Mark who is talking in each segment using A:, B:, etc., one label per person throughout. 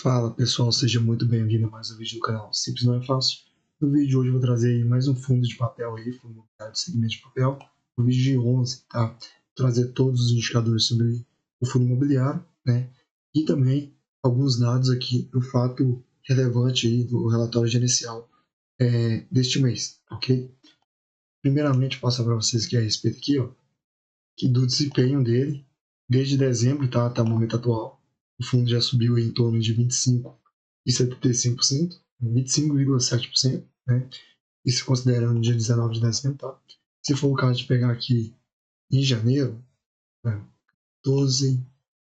A: Fala pessoal, seja muito bem-vindo a mais um vídeo do canal Simples Não é Fácil. No vídeo de hoje eu vou trazer aí mais um fundo de papel aí, fundo imobiliário de segmento de papel, no vídeo de 11, tá? Vou trazer todos os indicadores sobre o fundo imobiliário, né? E também alguns dados aqui do fato relevante aí do relatório gerencial deste mês, ok? Primeiramente, passar para vocês aqui a respeito aqui, ó, que do desempenho dele, desde dezembro, tá, até o momento atual. O fundo já subiu em torno de 25,75%, 25,7%, né? Isso considerando o dia 19 de dezembro, tá? Se for o caso de pegar aqui em janeiro, né,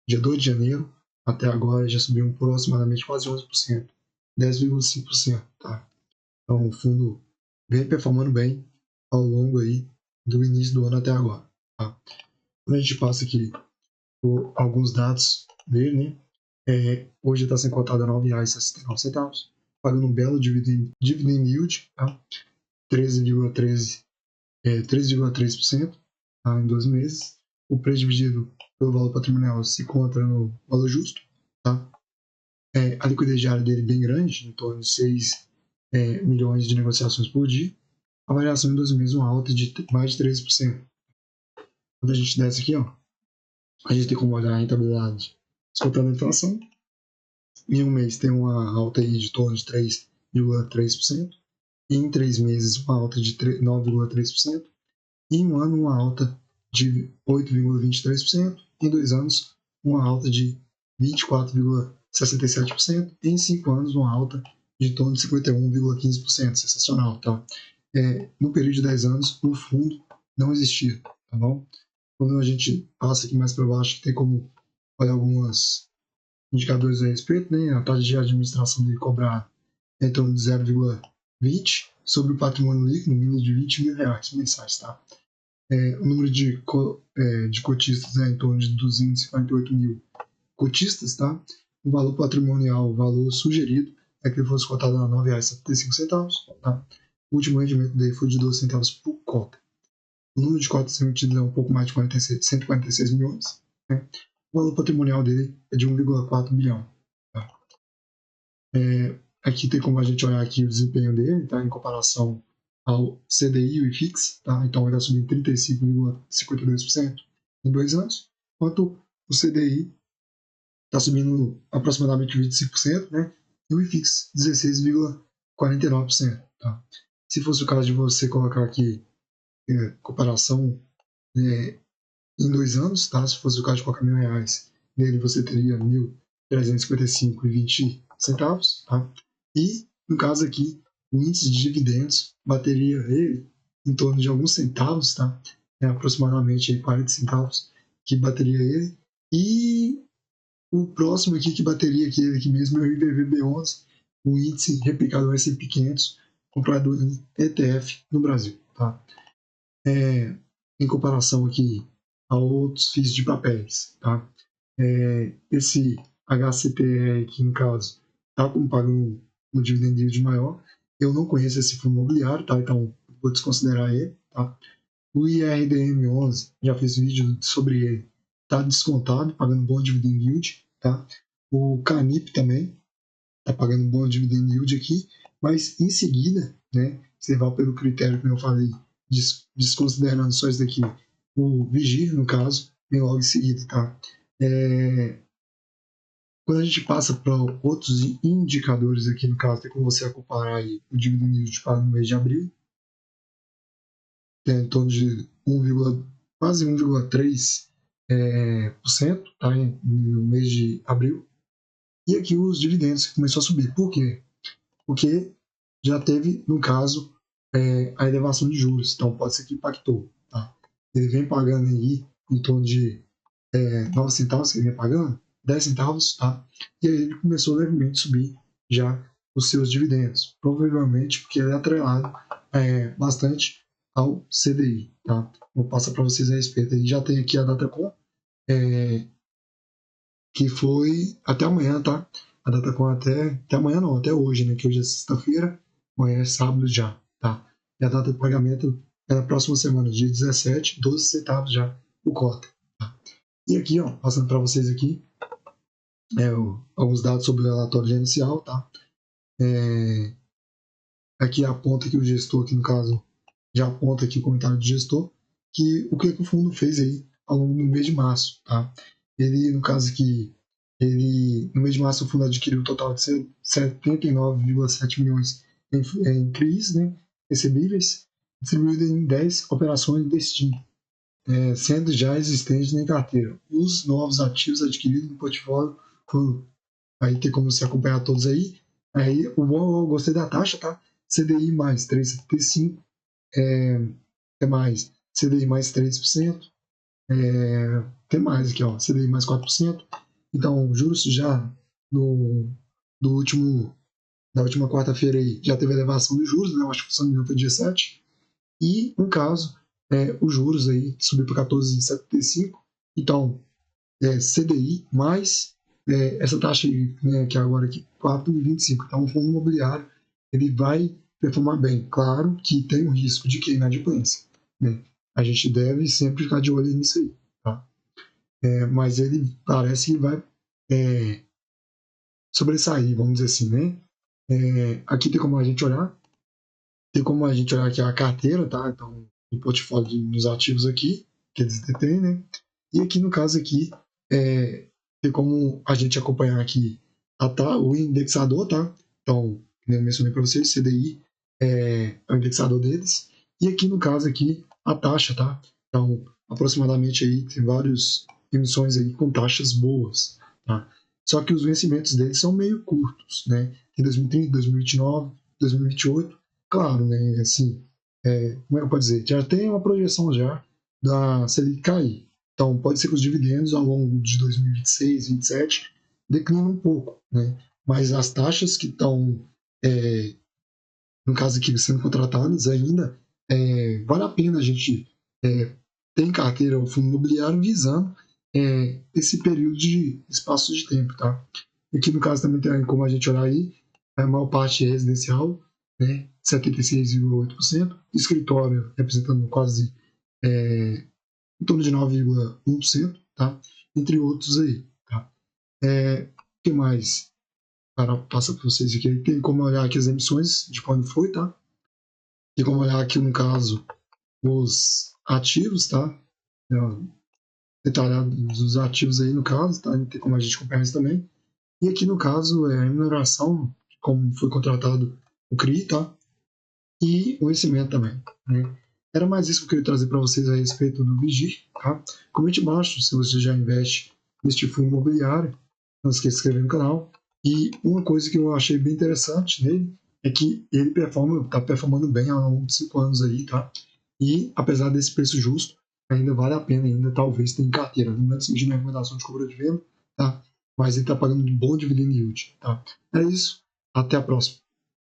A: dia 2 de janeiro, até agora já subiu aproximadamente quase 11%, 10,5%, tá? Então o fundo vem performando bem ao longo aí do início do ano até agora, tá? Quando a gente passa aqui por alguns dados dele, né? Hoje está sendo cotado a R$ 9,69, pagando um belo dividend yield, tá? 13,3%, tá? Em 12 meses. O preço dividido pelo valor patrimonial se encontra no valor justo, tá? A liquidez diária dele é bem grande, em torno de 6 milhões de negociações por dia. A variação em 12 meses, uma alta de mais de 13%. Quando a gente desce aqui, ó, a gente tem como olhar a rentabilidade descontando a inflação. Em um mês tem uma alta aí de torno de 3,3%. Em 3 meses, uma alta de 9,3%. E em um ano, uma alta de 8,23%. Em 2 anos, uma alta de 24,67%. Em 5 anos, uma alta de torno de 51,15%. Sensacional, tá? No período de 10 anos, o fundo não existia, tá bom? Quando a gente passa aqui mais para baixo, tem como olhar algumas indicadores a respeito, né? A taxa de administração dele cobrar em torno de 0,20 sobre o patrimônio líquido, no mínimo de R$20 mil mensais, tá? O número de cotistas é em torno de 248 mil cotistas, tá? O valor patrimonial, o valor sugerido é que ele fosse cotado a R$ 9,75, tá? O último rendimento dele foi de 12 centavos por cota. O número de cotas emitidas é um pouco mais de 146 milhões, né? O valor patrimonial dele é de 1,4 bilhão. Tá? Aqui tem como a gente olhar aqui o desempenho dele, tá? Em comparação ao CDI e o IFIX, tá? Então ele vai subir 35,52% em 2 anos, enquanto o CDI está subindo aproximadamente 25%, né? E o IFIX 16,49%. Tá? Se fosse o caso de você colocar aqui comparação em 2 anos, tá? Se fosse o caso de colocar R$ 1.000, nele você teria 1.355,20 centavos, tá? E, no caso aqui, o índice de dividendos bateria ele em torno de alguns centavos, tá? Aproximadamente 40 centavos que bateria ele. E o próximo aqui que bateria ele aqui mesmo é o IVVB11, o índice replicado ao S&P 500, comprado em ETF no Brasil, tá? Em comparação aqui a outros FIIs de papéis, tá? Esse HCTR aqui, no caso, está como pagando um dividend yield maior. Eu não conheço esse fundo imobiliário, tá? Então vou desconsiderar ele, tá? O IRDM11, já fiz vídeo sobre ele, está descontado, pagando bom dividend yield, tá? O Canip também está pagando bom dividend yield aqui, mas em seguida, né, você vai pelo critério que eu falei, desconsiderando só isso daqui, o Vigir, no caso, vem logo em seguida, tá? Quando a gente passa para outros indicadores aqui, no caso, tem como você comparar aí o dividend yield para no mês de abril, tem em torno de quase 1,3%, tá, no mês de abril. E aqui os dividendos começou a subir. Por quê? Porque já teve, no caso, a elevação de juros. Então, pode ser que impactou. Tá? Ele vem pagando aí em torno de 9 centavos, que ele vem pagando, 10 centavos, tá? E aí ele começou levemente a subir já os seus dividendos. Provavelmente porque ele é atrelado bastante ao CDI, tá? Vou passar para vocês a respeito. Ele já tem aqui a Datacom, que foi até amanhã, tá? A Datacom até amanhã não, até hoje, né? Que hoje é sexta-feira, amanhã é sábado já, tá? E a data de pagamento é na próxima semana, dia 17, 12 centavos já o cota. Tá? E aqui, ó, passando para vocês aqui, alguns dados sobre o relatório gerencial, tá? Aqui aponta que o gestor, aqui no caso, já aponta aqui o comentário do gestor, que o que o fundo fez aí ao longo do mês de março, tá? Ele, no caso aqui, no mês de março, o fundo adquiriu um total de 79,7 milhões em CRIs, né, recebíveis, distribuído em 10 operações de destino, sendo já existentes na carteira. Os novos ativos adquiridos no portfólio foram, aí tem como você acompanhar todos aí. Aí o bom, eu gostei da taxa, tá? CDI mais 3,75, tem mais CDI mais 3%, tem mais aqui, ó, CDI mais 4%. Então, juros já no, do último, da última quarta-feira aí já teve elevação dos juros, né? Eu acho que foi dia 7. E, no caso, os juros aí subiu para 14,75. Então, CDI mais essa taxa aí, né, que é agora aqui, 4,25. Então, o fundo imobiliário ele vai performar bem. Claro que tem um risco de que inadimplência, né? A gente deve sempre ficar de olho nisso aí, tá? Mas ele parece que vai sobressair, vamos dizer assim, né? Aqui tem como a gente olhar aqui a carteira, tá? Então, o portfólio dos ativos aqui, que eles detêm, né? E aqui, no caso aqui, tem como a gente acompanhar aqui o indexador, tá? Então, como eu mencionei para vocês, CDI é o indexador deles. E aqui, no caso aqui, a taxa, tá? Então, aproximadamente aí tem várias emissões aí com taxas boas, tá? Só que os vencimentos deles são meio curtos, né? Em 2030, 2029, 2028, claro, né? Assim, como é que eu posso dizer? Já tem uma projeção já da Selic cair. Então, pode ser que os dividendos ao longo de 2026, 2027 declinam um pouco, né? Mas as taxas que estão, no caso aqui, sendo contratadas ainda, vale a pena a gente ter em carteira o fundo imobiliário visando esse período de espaço de tempo, tá? Aqui no caso também tem como a gente olhar aí, a maior parte é residencial, né? 76,8%, escritório representando quase em torno de 9,1%, tá? Entre outros aí, tá? O que mais? Para passar para vocês aqui, tem como olhar aqui as emissões de quando foi, tá? Tem como olhar aqui, no caso, os ativos, tá? Detalhado dos ativos aí, no caso, tá? Tem como a gente acompanhar isso também. E aqui, no caso, a remuneração, como foi contratado o CRI, tá? E o vencimento também, né? Era mais isso que eu queria trazer para vocês a respeito do Vigir, tá? Comente embaixo se você já investe neste fundo imobiliário. Não esqueça de se inscrever no canal. E uma coisa que eu achei bem interessante nele é que ele está performando bem ao longo de 5 anos aí, tá? E apesar desse preço justo, ainda vale a pena, ainda talvez tenha em carteira. Não é seguir na recomendação de compra de venda, tá? Mas ele está pagando um bom dividend yield, tá? É isso. Até a próxima.